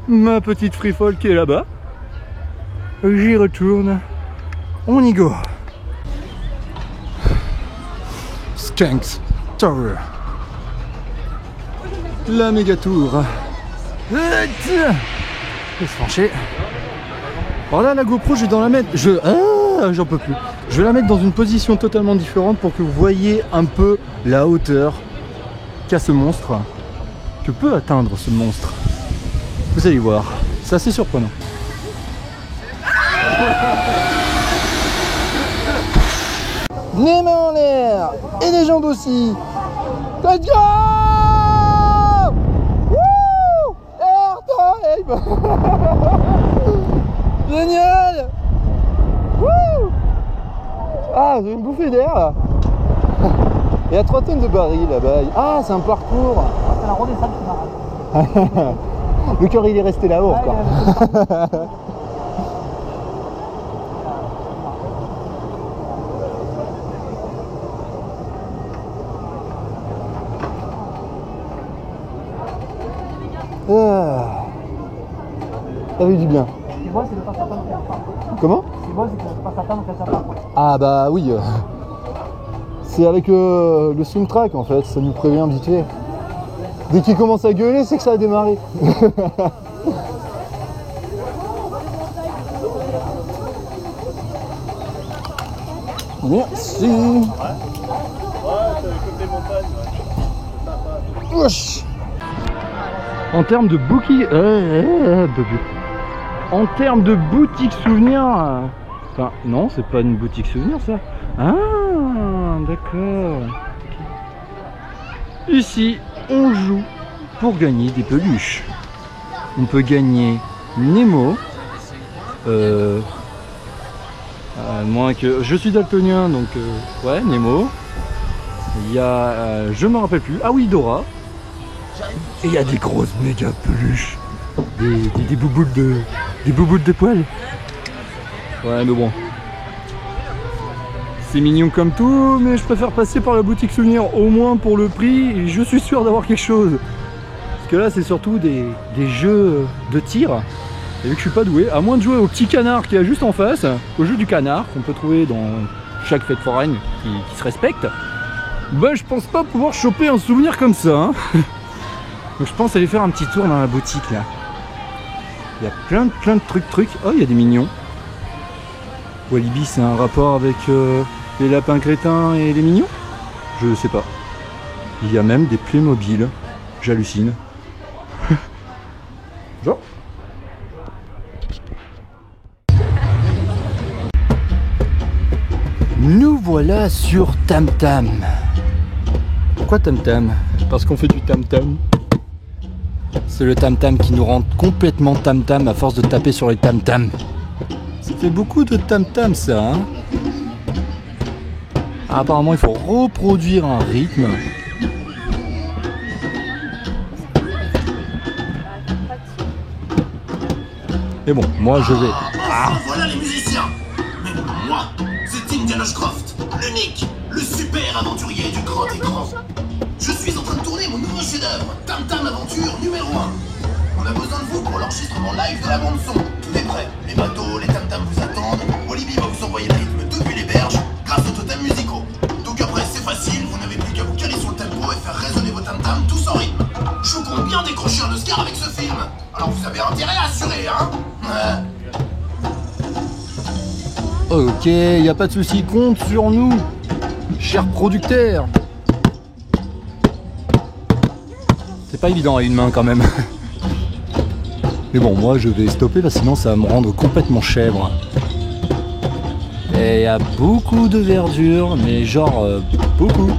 Speaker 1: ma petite free fall qui est là-bas. J'y retourne, on y go. Skanks Tower, la méga tour. Et franchir. Alors là la GoPro je vais dans la mettre, j'en peux plus. Je vais la mettre dans une position totalement différente pour que vous voyez un peu la hauteur qu'a ce monstre, que peut atteindre ce monstre. Vous allez voir, c'est assez surprenant. Les mains en l'air et les jambes aussi. Let's go! Wouh! Génial! Wouh! Ah, j'ai une bouffée d'air là. Il y a 3 tonnes de barils là-bas. Ah, c'est un parcours.
Speaker 2: C'est la redescente qui m'arrête.
Speaker 1: Le cœur il est resté là-haut encore. Ça fait du bien.
Speaker 2: Ce qui est bon, c'est de ne pas s'attendre qu'elle part.
Speaker 1: Comment?
Speaker 2: Ce qui est bon, c'est de ne pas s'attendre qu'elle part.
Speaker 1: Ah bah oui. C'est avec le swing track en fait, ça nous prévient vite fait. Dès qu'il commence à gueuler, c'est que ça a démarré. Merci. Wesh. En termes de bouquet, en termes de boutique souvenir, enfin non, c'est pas une boutique souvenir ça. Ah, d'accord. Ici, on joue pour gagner des peluches. On peut gagner Nemo. Moins que je suis daltonien, donc ouais, Nemo. Il y a, je me rappelle plus. Ah oui, Dora. Et il y a des grosses méga peluches, des bouboules de poils. Ouais, mais bon, c'est mignon comme tout, mais je préfère passer par la boutique souvenir au moins pour le prix. Je suis sûr d'avoir quelque chose, parce que là c'est surtout des jeux de tir. Et vu que je suis pas doué, à moins de jouer au petit canard qui est juste en face, au jeu du canard qu'on peut trouver dans chaque fête foraine qui se respecte, ben je pense pas pouvoir choper un souvenir comme ça, hein. Donc je pense aller faire un petit tour dans la boutique là. Il y a plein de trucs. Oh, il y a des mignons. Walibi, c'est un rapport avec les lapins crétins et les mignons? Je sais pas. Il y a même des Playmobil. J'hallucine. Genre. Nous voilà sur Tam Tam. Pourquoi Tam Tam? Parce qu'on fait du Tam Tam. C'est le Tam Tam qui nous rend complètement Tam Tam à force de taper sur les Tam Tam. Ça fait beaucoup de Tam Tam ça, hein. Apparemment il faut reproduire un rythme. Et bon, moi je vais.
Speaker 3: Enfin, voilà les musiciens. Mais moi, c'est Indiana Croft, l'unique, le super aventurier du grand écran. Je suis en train de tourner mon nouveau chef-d'œuvre, Tam Tam Aventure numéro 1. On a besoin de vous pour l'enregistrement live de la bande son. Tout est prêt. Les bateaux, les tam-tams vous attendent. Walibi va vous envoyer le rythme depuis les berges grâce aux totems musicaux. Donc après, c'est facile, vous n'avez plus qu'à vous caler sur le tempo et faire résonner vos tam-tams tous en rythme. Je compte bien décrocher un Oscar avec ce film. Alors vous avez intérêt à assurer, hein.
Speaker 1: Ok, y a pas de souci, compte sur nous, cher producteur. C'est pas évident à une main quand même. Mais bon, moi je vais stopper parce que sinon ça va me rendre complètement chèvre. Et il y a beaucoup de verdure, mais genre beaucoup.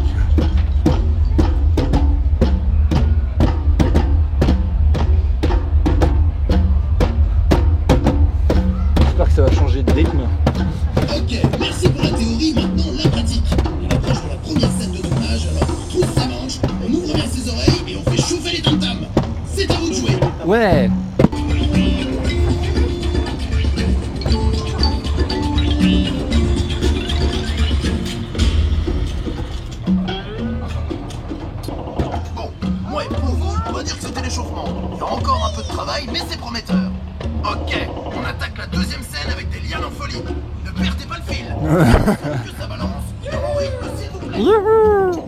Speaker 1: J'espère que ça va changer de rythme.
Speaker 3: Ok, merci pour la théorie, maintenant la pratique. On approche de la première scène de tournage, alors tous sa manche, on ouvre bien ses oreilles et on fait chauffer les tam-tams. C'est à vous de jouer.
Speaker 1: Ouais.
Speaker 3: Bon, moi et pour vous, on va dire que c'était l'échauffement. Il y a encore un peu de travail, mais c'est prometteur. Ok, on attaque la deuxième scène avec des lianes en folie. Ne perdez pas le fil. Que ça balance. Et en rythme, s'il vous plaît.
Speaker 1: Youhou.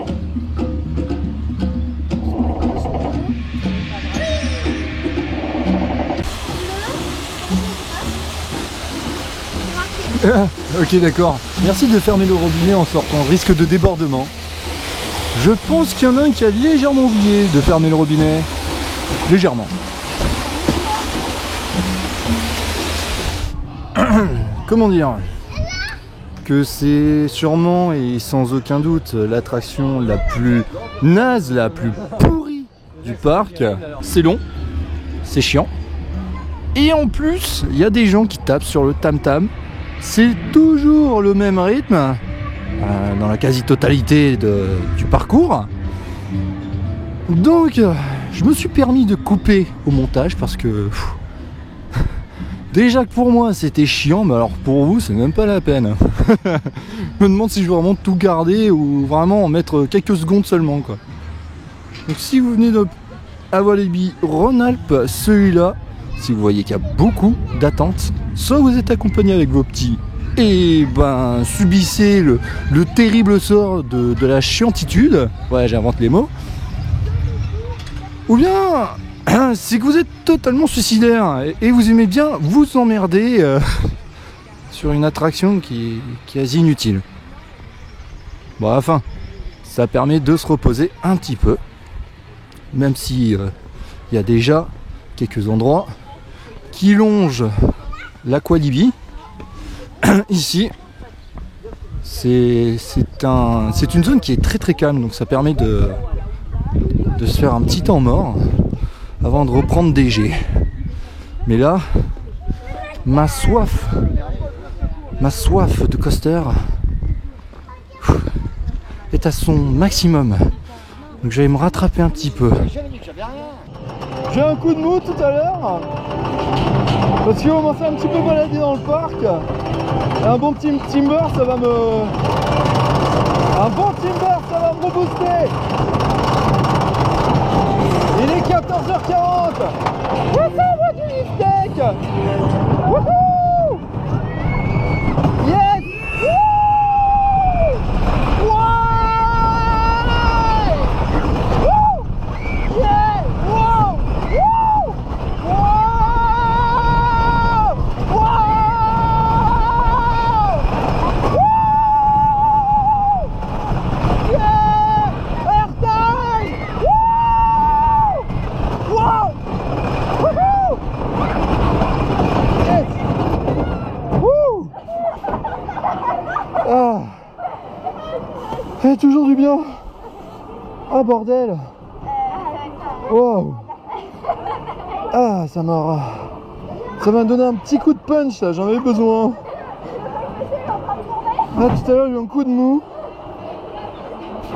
Speaker 1: Ok, d'accord. Merci de fermer le robinet en sortant. Risque de débordement. Je pense qu'il y en a un qui a légèrement oublié de fermer le robinet. Légèrement. Comment dire que c'est sûrement et sans aucun doute l'attraction la plus naze, la plus pourrie du parc. C'est long, c'est chiant. Et en plus, il y a des gens qui tapent sur le tam-tam. C'est toujours le même rythme dans la quasi-totalité du parcours. Donc, je me suis permis de couper au montage parce que déjà que pour moi c'était chiant, mais alors pour vous c'est même pas la peine. Je me demande si je veux vraiment tout garder ou vraiment en mettre quelques secondes seulement quoi. Donc si vous venez à Walibi Rhône-Alpes, celui-là, si vous voyez qu'il y a beaucoup d'attentes, soit vous êtes accompagné avec vos petits et ben subissez le terrible sort de la chiantitude, ouais j'invente les mots, ou bien c'est que vous êtes totalement suicidaire et vous aimez bien vous emmerder sur une attraction qui est quasi inutile. Bon, enfin, ça permet de se reposer un petit peu, même si il y a déjà quelques endroits qui longent l'Aqualibi. Ici, c'est une zone qui est très très calme, donc ça permet de se faire un petit temps mort avant de reprendre des jets. Mais là, ma soif de coaster est à son maximum. Donc je vais me rattraper un petit peu. J'ai un coup de mou tout à l'heure parce qu'on commence à un petit peu balader dans le parc. Et un bon petit timber, ça va me... Un bon timber, ça va me rebooster. Il est 14h40. Wouhou, du steak. Wouhou. Yes. Wouh. Ouais. Yeah. Wow. Woo. Wow. Wow. Woo. Yeah. Airtime. Wow! Wouhou! Yes! Wouh! Ah! Ça fait toujours du bien! Ah bordel! Wow! Ah, ça m'a donné un petit coup de punch là, j'en avais besoin! Ah, tout à l'heure j'ai eu un coup de mou.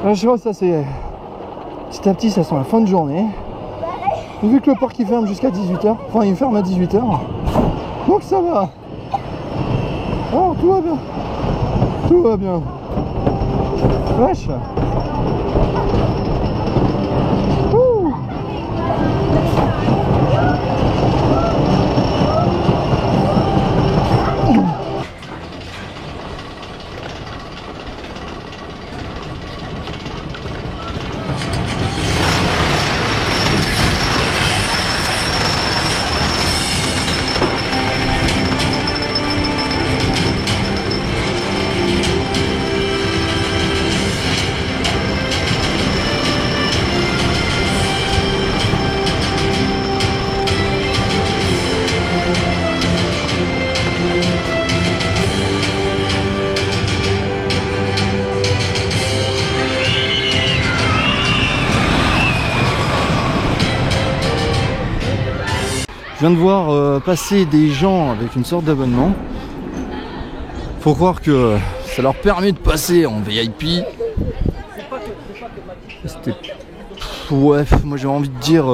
Speaker 1: Je vois, ça c'est petit à petit, ça sent la fin de journée. Vu que le parc il ferme jusqu'à 18h, enfin il ferme à 18h, donc ça va. Oh, tout va bien. Tout va bien. Wesh. Ouh. Je viens de voir passer des gens avec une sorte d'abonnement. Faut croire que ça leur permet de passer en VIP. Ouais, moi j'ai envie de dire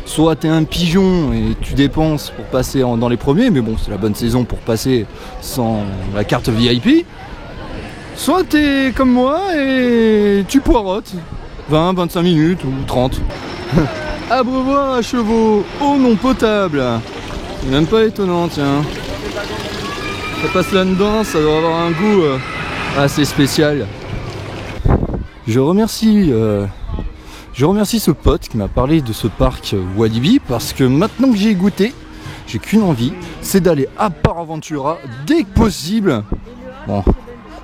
Speaker 1: soit t'es un pigeon et tu dépenses pour passer dans les premiers, mais bon c'est la bonne saison pour passer sans la carte VIP. Soit t'es comme moi et tu poirotes 20, 25 minutes ou 30. Abreuvoir à chevaux, eau non potable. C'est même pas étonnant, tiens. Ça passe là-dedans, ça doit avoir un goût assez spécial. Je remercie ce pote qui m'a parlé de ce parc Walibi parce que maintenant que j'y ai goûté, j'ai qu'une envie, c'est d'aller à Paraventura dès que possible. Bon,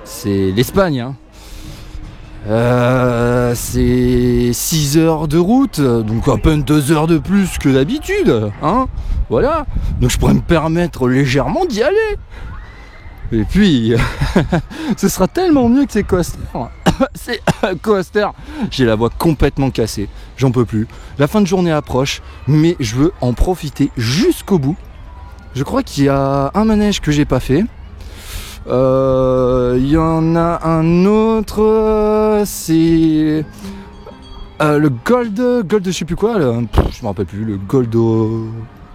Speaker 1: c'est l'Espagne, hein. C'est 6 heures de route, donc à peine 2 heures de plus que d'habitude, hein, voilà, donc je pourrais me permettre légèrement d'y aller. Et puis, ce sera tellement mieux que ces coasters. C'est coaster, j'ai la voix complètement cassée, j'en peux plus. La fin de journée approche, mais je veux en profiter jusqu'au bout. Je crois qu'il y a un manège que j'ai pas fait. Il y en a un autre, c'est le Gold, je sais plus quoi, je me rappelle plus, le Gold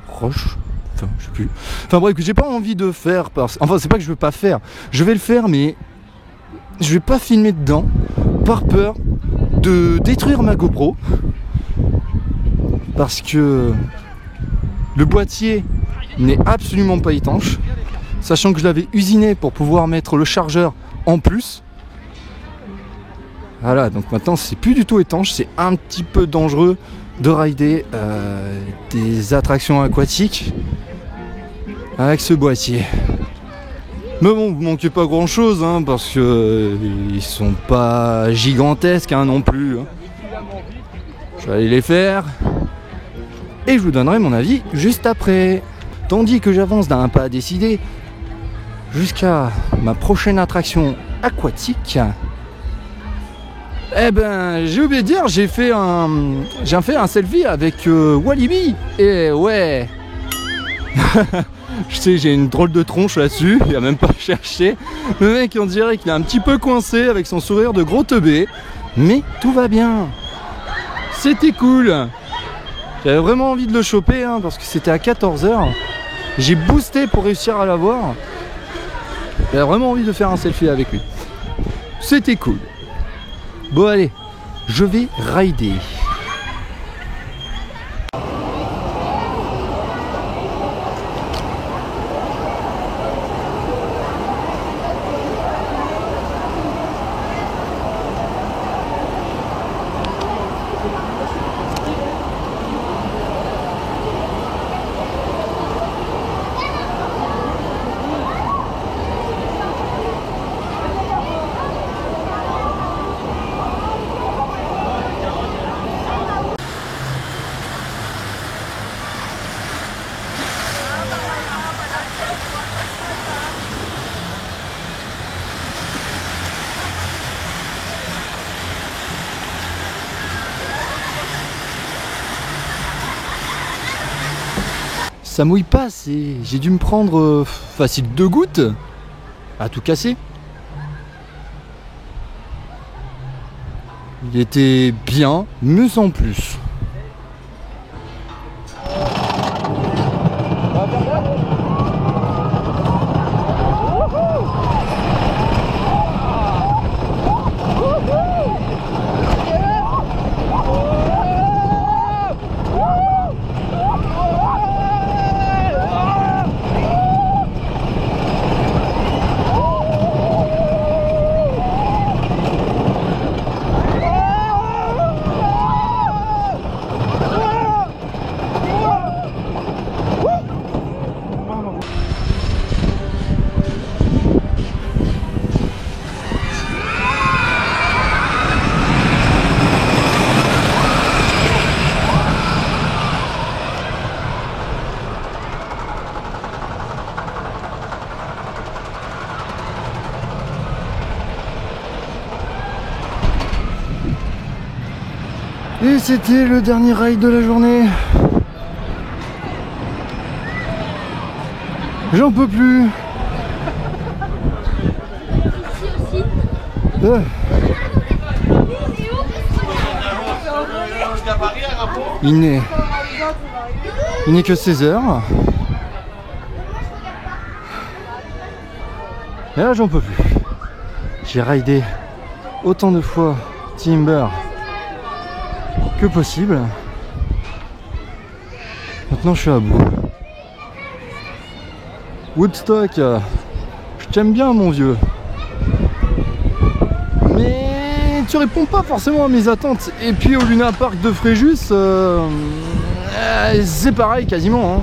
Speaker 1: Roche, enfin je sais plus. Enfin bref, que j'ai pas envie de faire, enfin c'est pas que je veux pas faire, je vais le faire mais je vais pas filmer dedans par peur de détruire ma GoPro parce que le boîtier n'est absolument pas étanche. Sachant que je l'avais usiné pour pouvoir mettre le chargeur en plus. Voilà, donc maintenant c'est plus du tout étanche, c'est un petit peu dangereux de rider des attractions aquatiques avec ce boîtier. Mais bon, vous manquez pas grand chose, hein, parce que ils sont pas gigantesques hein, non plus. Hein. Je vais aller les faire et je vous donnerai mon avis juste après. Tandis que j'avance d'un pas décidé jusqu'à ma prochaine attraction aquatique, eh ben j'ai oublié de dire, j'ai fait un selfie avec Walibi. Et ouais. Je sais, j'ai une drôle de tronche là-dessus, il a même pas cherché. Le mec on dirait qu'il est un petit peu coincé avec son sourire de gros teubé. Mais tout va bien. C'était cool. J'avais vraiment envie de le choper hein, parce que c'était à 14h. J'ai boosté pour réussir à l'avoir. J'avais vraiment envie de faire un selfie avec lui. C'était cool. Bon allez, je vais rider. Ça mouille pas, j'ai dû me prendre facile 2 gouttes à tout casser. Il était bien, mais sans plus. Et c'était le dernier ride de la journée. J'en peux plus. Il n'est que 16h. Et là j'en peux plus. J'ai ridé autant de fois Timber que possible. Maintenant je suis à bout. Woodstock, je t'aime bien mon vieux, mais tu réponds pas forcément à mes attentes. Et puis au Luna Park de Fréjus, c'est pareil quasiment, hein.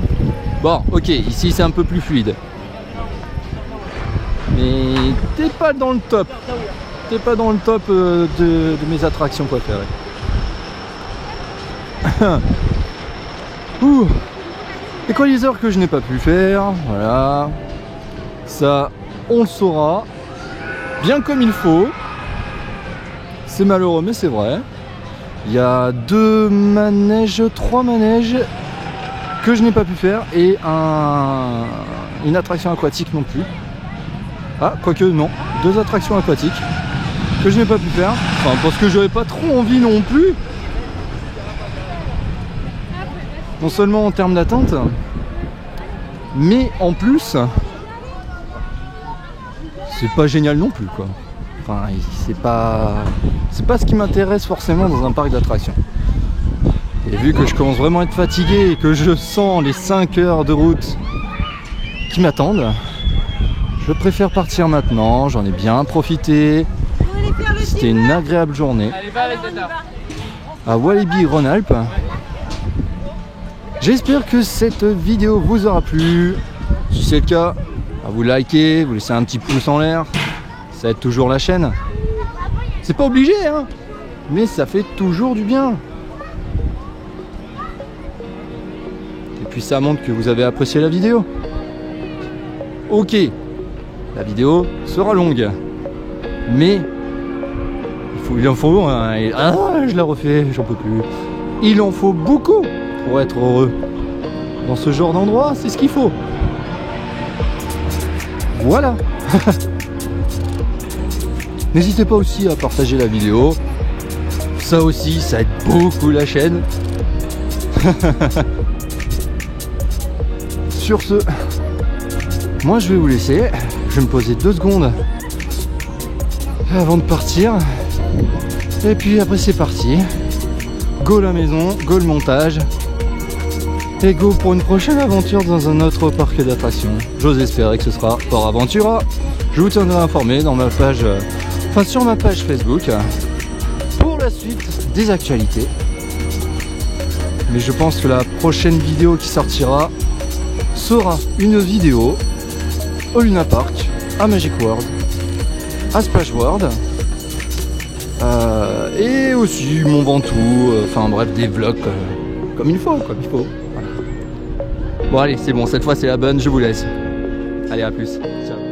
Speaker 1: Bon ok, ici c'est un peu plus fluide, mais t'es pas dans le top. T'es pas dans le top de mes attractions préférées. Ouh. Equalizer que je n'ai pas pu faire, voilà. Ça, on le saura bien comme il faut. C'est malheureux, mais c'est vrai. Il y a 3 manèges que je n'ai pas pu faire et une attraction aquatique non plus. Ah, quoique non, 2 attractions aquatiques que je n'ai pas pu faire. Enfin, parce que j'avais pas trop envie non plus. Non seulement en termes d'attente, mais en plus, c'est pas génial non plus, quoi. Enfin, c'est pas ce qui m'intéresse forcément dans un parc d'attractions. Et vu que je commence vraiment à être fatigué et que je sens les 5 heures de route qui m'attendent, je préfère partir maintenant. J'en ai bien profité. C'était une agréable journée à Walibi Rhône-Alpes. J'espère que cette vidéo vous aura plu. Si c'est le cas, vous likez, vous laissez un petit pouce en l'air. Ça aide toujours la chaîne. C'est pas obligé, hein, mais ça fait toujours du bien. Et puis ça montre que vous avez apprécié la vidéo. Ok, la vidéo sera longue, mais il en faut, hein, je la refais, j'en peux plus. Il en faut beaucoup pour être heureux. Dans ce genre d'endroit, c'est ce qu'il faut. Voilà. N'hésitez pas aussi à partager la vidéo. Ça aussi, ça aide beaucoup la chaîne. Sur ce, moi je vais vous laisser. Je vais me poser 2 secondes avant de partir. Et puis après c'est parti. Go la maison, go le montage. Et go pour une prochaine aventure dans un autre parc d'attractions. J'ose espérer que ce sera Port Aventura. Je vous tiendrai informé dans ma page, sur ma page Facebook pour la suite des actualités. Mais je pense que la prochaine vidéo qui sortira sera une vidéo au Luna Park, à Magic World, à Splash World, et aussi mon Ventoux, enfin bref des vlogs comme il faut, Voilà. Bon allez, c'est bon, cette fois c'est la bonne, je vous laisse. Allez, à plus. Ciao.